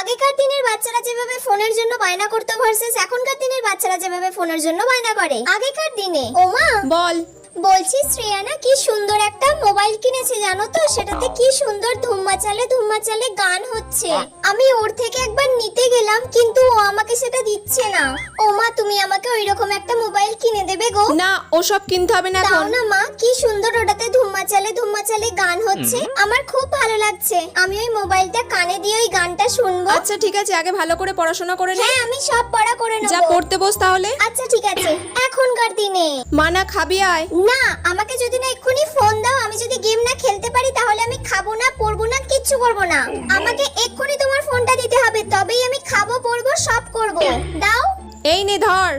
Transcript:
আগেকার দিনের বাচ্চারা যেভাবে ফোনের জন্য বায়না করতো ভার্সেস এখনকার দিনের বাচ্চারা যেভাবে ফোনের জন্য বায়না করে। আগেকার দিনে ওমা বল। বলছি শ্রেয়া না কি সুন্দর একটা মোবাইল কিনেছে জানো তো, সেটাতে কি সুন্দর ধুম্মা চালে গান হচ্ছে। আমি ওর থেকে একবার নিতে গেলাম কিন্তু ও আমাকে সেটা দিচ্ছে না। ও মা তুমি আমাকে ওইরকম একটা মোবাইল কিনে দেবে গো? না ওসব কিনতে হবে না দাও এখন। না মা, কি সুন্দর ওটাতে ধুম্মা চালে গান হচ্ছে, আমার খুব ভালো লাগছে। আমি ওই মোবাইলটা কানে দিয়ে ওই গানটা শুনবো। আচ্ছা ঠিক আছে, আগে ভালো করে পড়াশোনা করে নে। হ্যাঁ আমি সব পড়া করে যা নেব। পড়তে বস তাহলে। আচ্ছা ঠিক আছে। এখনকার দিনে মানা খাবি আয়। না, আমাকে যদি না এক্ষুনি ফোন দাও, আমি যদি গেম না খেলতে পারি তাহলে আমি খাবো না, পড়বো না, কিচ্ছু করবো না। আমাকে এক্ষুনি তোমার ফোনটা দিতে হবে, তবেই আমি খাবো, পড়বো, সব করবো। দাও। এই নে ধর।